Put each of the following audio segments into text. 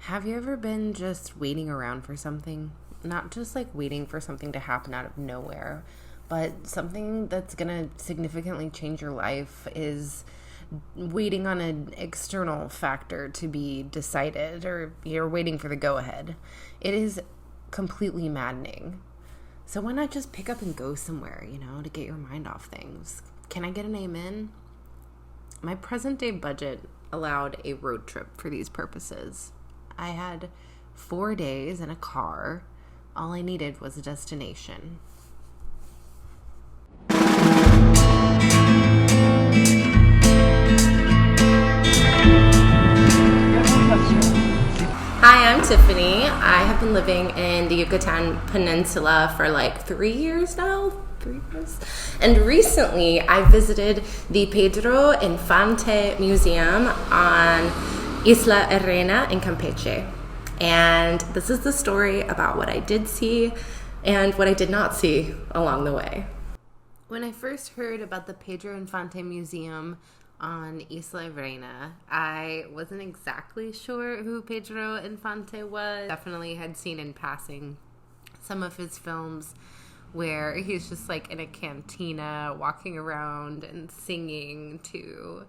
Have you ever been just waiting around for something? Not just like waiting for something to happen out of nowhere, but something that's going to significantly change your life is waiting on an external factor to be decided, or you're waiting for the go-ahead. It is completely maddening. So why not just pick up and go somewhere, to get your mind off things? Can I get an amen? My present day budget allowed a road trip for these purposes. I had 4 days in a car. All I needed was a destination. Hi, I'm Tiffany. I have been living in the Yucatán Peninsula for like 3 years now. 3 years. And recently I visited the Pedro Infante Museum on Isla Arena in Campeche. And this is the story about what I did see and what I did not see along the way. When I first heard about the Pedro Infante Museum on Isla Arena, I wasn't exactly sure who Pedro Infante was. Definitely had seen in passing some of his films where he's just like in a cantina walking around and singing to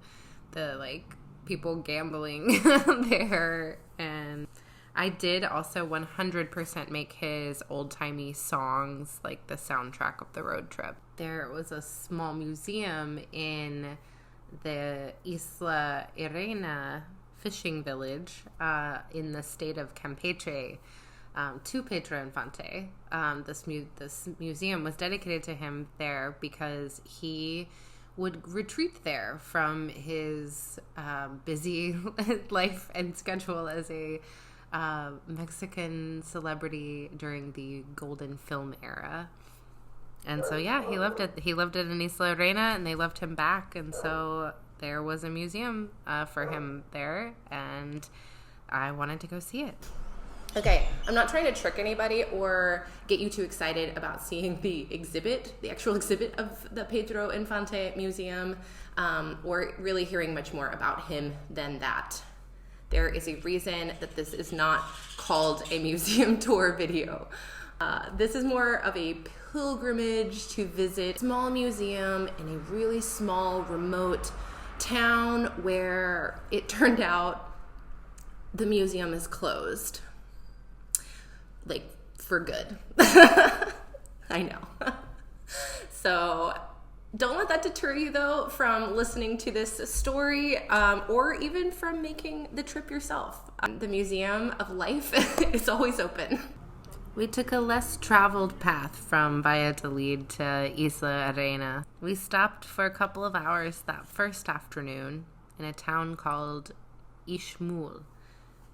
the people gambling there. And I did also 100% make his old-timey songs like the soundtrack of the road trip. There was a small museum in the Isla Arena fishing village in the state of Campeche to Pedro Infante. This museum was dedicated to him there because he would retreat there from his busy life and schedule as a Mexican celebrity during the golden film era. And so, yeah, he loved it. He loved it in Isla Arena, and they loved him back. And so there was a museum for him there, and I wanted to go see it. Okay, I'm not trying to trick anybody or get you too excited about seeing the actual exhibit of the Pedro Infante Museum, or really hearing much more about him than that. There is a reason that this is not called a museum tour video. This is more of a pilgrimage to visit a small museum in a really small, remote town where it turned out the museum is closed. For good. I know. So don't let that deter you, though, from listening to this story or even from making the trip yourself. The Museum of Life is always open. We took a less traveled path from Valladolid to Isla Arena. We stopped for a couple of hours that first afternoon in a town called Ixmul.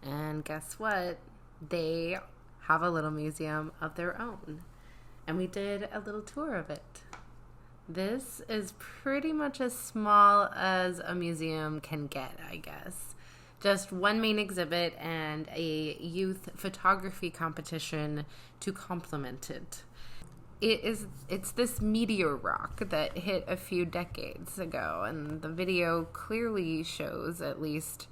And guess what? They have a little museum of their own. And we did a little tour of it. This is pretty much as small as a museum can get, I guess. Just one main exhibit and a youth photography competition to complement it. It's this meteor rock that hit a few decades ago, and the video clearly shows at least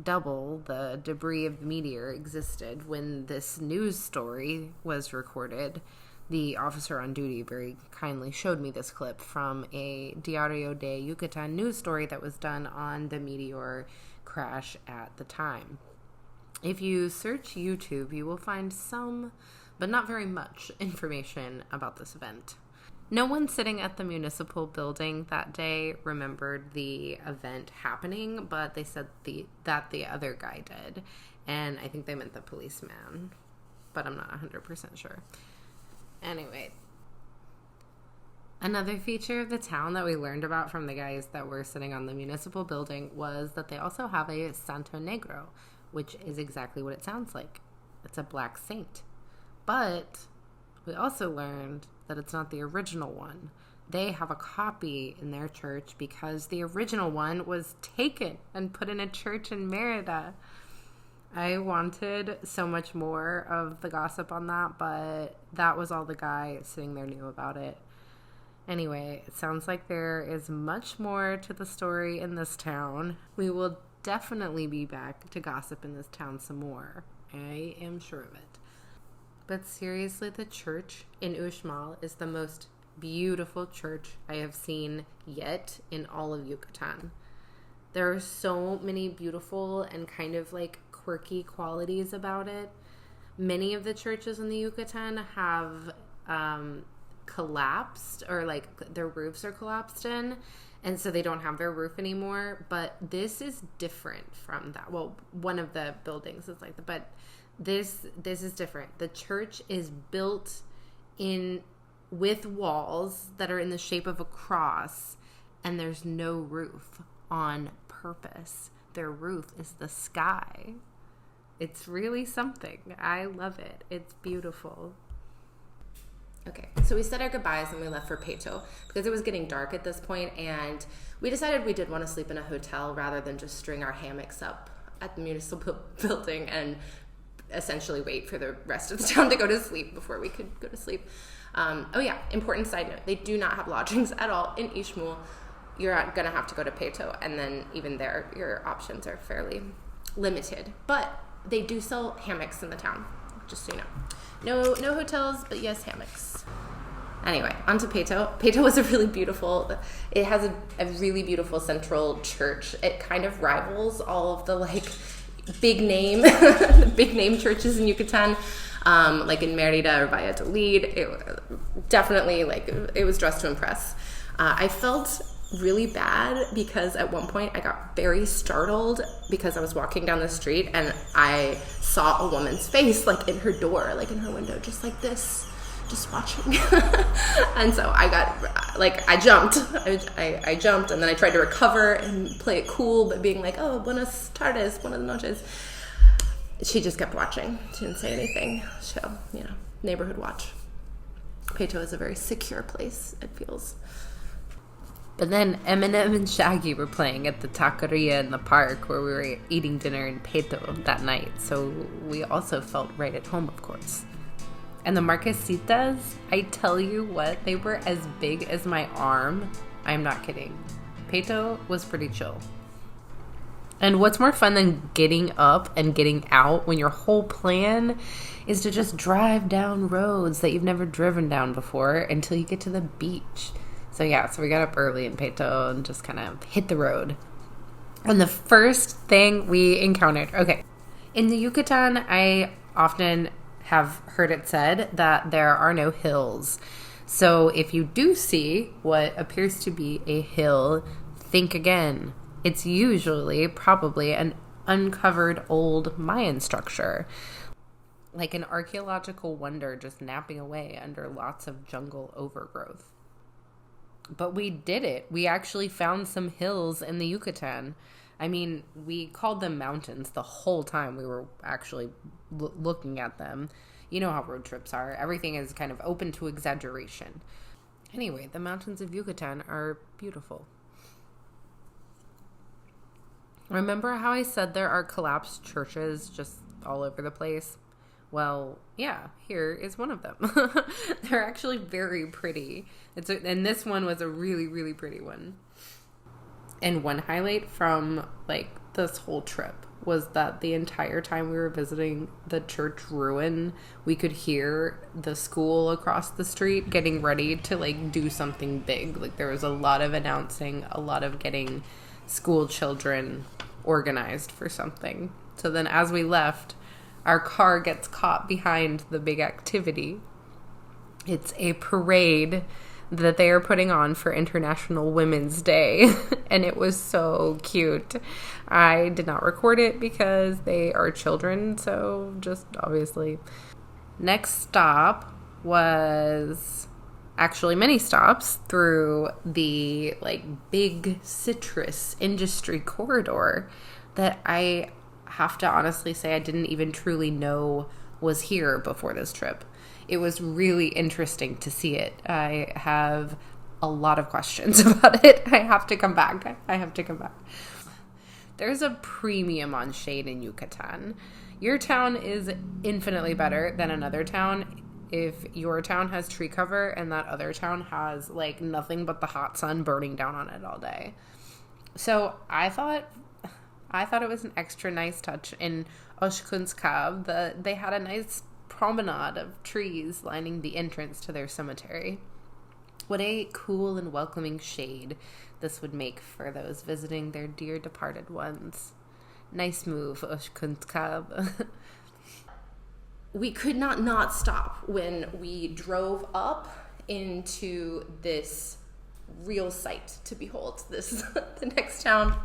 double the debris of the meteor existed when this news story was recorded. The officer on duty very kindly showed me this clip from a Diario de Yucatán news story that was done on the meteor crash at the time. If you search YouTube, you will find some, but not very much, information about this event. No one sitting at the municipal building that day remembered the event happening, but they said that the other guy did. And I think they meant the policeman, but I'm not 100% sure. Anyway, another feature of the town that we learned about from the guys that were sitting on the municipal building was that they also have a Santo Negro, which is exactly what it sounds like. It's a black saint. But we also learned that it's not the original one. They have a copy in their church because the original one was taken and put in a church in Mérida. I wanted so much more of the gossip on that, but that was all the guy sitting there knew about it. Anyway, it sounds like there is much more to the story in this town. We will definitely be back to gossip in this town some more. I am sure of it. But seriously, the church in Ixmul is the most beautiful church I have seen yet in all of Yucatan. There are so many beautiful and kind of like quirky qualities about it. Many of the churches in the Yucatan have collapsed, or like their roofs are collapsed in, and so they don't have their roof anymore. But this is different from that. Well, one of the buildings is like that, but this is different. The church is built in with walls that are in the shape of a cross, and there's no roof on purpose. Their roof is the sky. It's really something. I love it. It's beautiful. Okay, so we said our goodbyes and we left for Peto because it was getting dark at this point, and we decided we did want to sleep in a hotel rather than just string our hammocks up at the municipal building and essentially wait for the rest of the town to go to sleep before we could go to sleep. Oh yeah, important side note, they do not have lodgings at all in Ixmul. You're going to have to go to Peto, and then even there, your options are fairly limited. But they do sell hammocks in the town, just so you know. No hotels, but yes, hammocks. Anyway, on to Peto. Peto was it has a really beautiful central church. It kind of rivals all of the like big name churches in Yucatan, like in Merida or Valladolid. It was dressed to impress. I felt really bad because at one point I got very startled because I was walking down the street and I saw a woman's face like in her door, like in her window, just like this, just watching. And so I got like, I jumped and then I tried to recover and play it cool, but being like, oh, buenas tardes, buenas noches. She just kept watching. She didn't say anything. So, neighborhood watch. Peto is a very secure place, it feels. But then Eminem and Shaggy were playing at the taqueria in the park where we were eating dinner in Peto that night. So we also felt right at home, of course. And the marquesitas, I tell you what, they were as big as my arm. I'm not kidding. Peto was pretty chill. And what's more fun than getting up and getting out when your whole plan is to just drive down roads that you've never driven down before until you get to the beach. So we got up early in Peto and just kind of hit the road. And the first thing we encountered, okay, in the Yucatan, I often have heard it said that there are no hills. So if you do see what appears to be a hill, think again. It's usually probably an uncovered old Mayan structure, like an archaeological wonder just napping away under lots of jungle overgrowth. But we did it. We actually found some hills in the Yucatan. I mean, we called them mountains the whole time we were actually looking at them. You know how road trips are. Everything is kind of open to exaggeration. Anyway, the mountains of Yucatan are beautiful. Remember how I said there are collapsed churches just all over the place? Well, yeah, here is one of them. They're actually very pretty. And this one was a really, really pretty one. And one highlight from, this whole trip was that the entire time we were visiting the church ruin, we could hear the school across the street getting ready to, do something big. There was a lot of announcing, a lot of getting school children organized for something. So then as we left, our car gets caught behind the big activity. It's a parade that they are putting on for International Women's Day. And it was so cute. I did not record it because they are children, so just obviously. Next stop was actually many stops through the big citrus industry corridor that I have to honestly say I didn't even truly know was here before this trip. It was really interesting to see it. I have a lot of questions about it. I have to come back. There's a premium on shade in Yucatan. Your town is infinitely better than another town if your town has tree cover and that other town has nothing but the hot sun burning down on it all day. So I thought I thought it was an extra nice touch in Oxkutzcab. They had a nice promenade of trees lining the entrance to their cemetery. What a cool and welcoming shade this would make for those visiting their dear departed ones. Nice move, Oxkutzcab. We could not stop when we drove up into this real sight to behold. The next town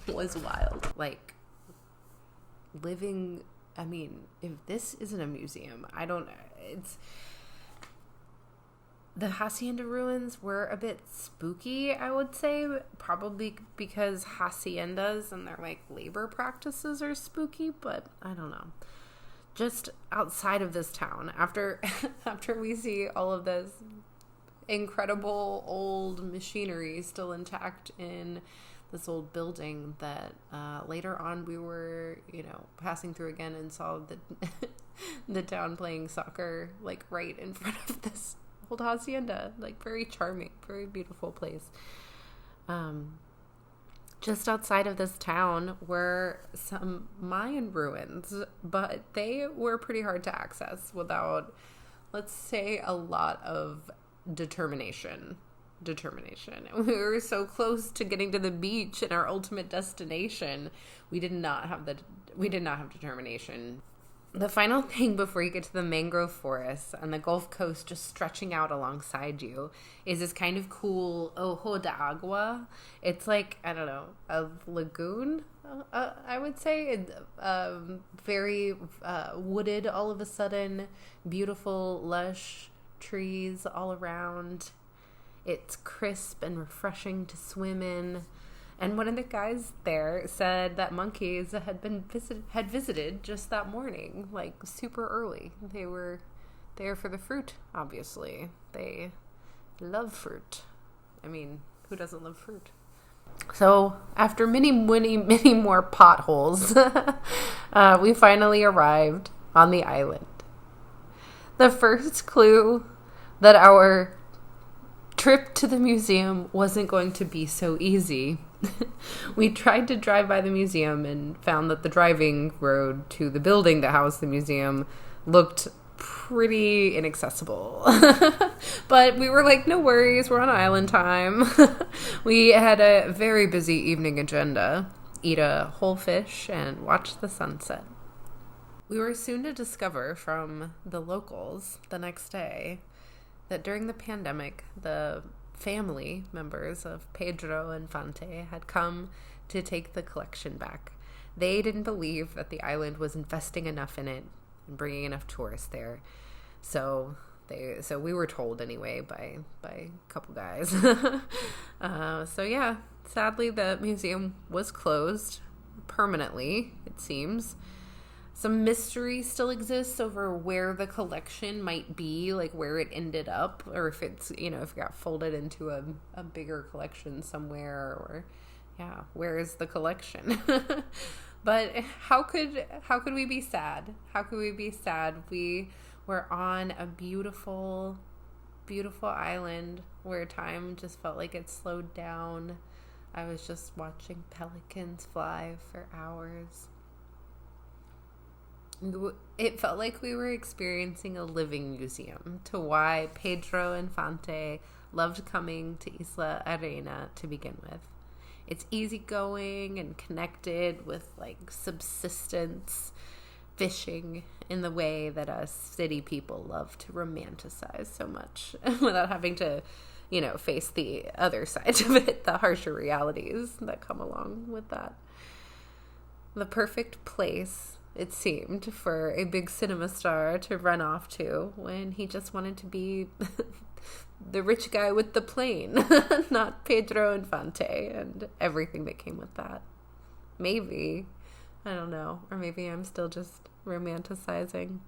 was wild. Like, living, I mean, if this isn't a museum, I don't know. The hacienda ruins were a bit spooky, I would say, probably because haciendas and their, like, labor practices are spooky, but I don't know. Just outside of this town, after we see all of this incredible old machinery still intact in this old building that later on we were, passing through again and saw the town playing soccer, like, right in front of this old hacienda. Like, very charming, very beautiful place. Just outside of this town were some Mayan ruins, but they were pretty hard to access without, let's say, a lot of determination. We were so close to getting to the beach and our ultimate destination. We did not have determination. The final thing before you get to the mangrove forests and the Gulf Coast just stretching out alongside you is this kind of cool ojo de agua. It's like, I don't know, a lagoon, I would say. Very wooded all of a sudden, beautiful, lush trees all around. It's crisp and refreshing to swim in. And one of the guys there said that monkeys had visited just that morning, like super early. They were there for the fruit, obviously. They love fruit. I mean, who doesn't love fruit? So after many more potholes, we finally arrived on the island. The first clue that our trip to the museum wasn't going to be so easy. We tried to drive by the museum and found that the driving road to the building that housed the museum looked pretty inaccessible. But we were like, no worries, we're on island time. We had a very busy evening agenda. Eat a whole fish and watch the sunset. We were soon to discover from the locals the next day that during the pandemic, the family members of Pedro and Fante had come to take the collection back. They didn't believe that the island was investing enough in it and bringing enough tourists there. So we were told anyway by a couple guys. So yeah, sadly the museum was closed permanently, it seems. Some mystery still exists over where the collection might be, like where it ended up, or if it's, if it got folded into a bigger collection somewhere, or where is the collection? But how could we be sad? How could we be sad? We were on a beautiful, beautiful island where time just felt like it slowed down. I was just watching pelicans fly for hours. It felt like we were experiencing a living museum to why Pedro and Fante loved coming to Isla Arena to begin with. It's easygoing and connected with like subsistence fishing in the way that us city people love to romanticize so much without having to, face the other side of it, the harsher realities that come along with that. The perfect place, it seemed, for a big cinema star to run off to when he just wanted to be the rich guy with the plane, not Pedro Infante and everything that came with that. Maybe. I don't know. Or maybe I'm still just romanticizing.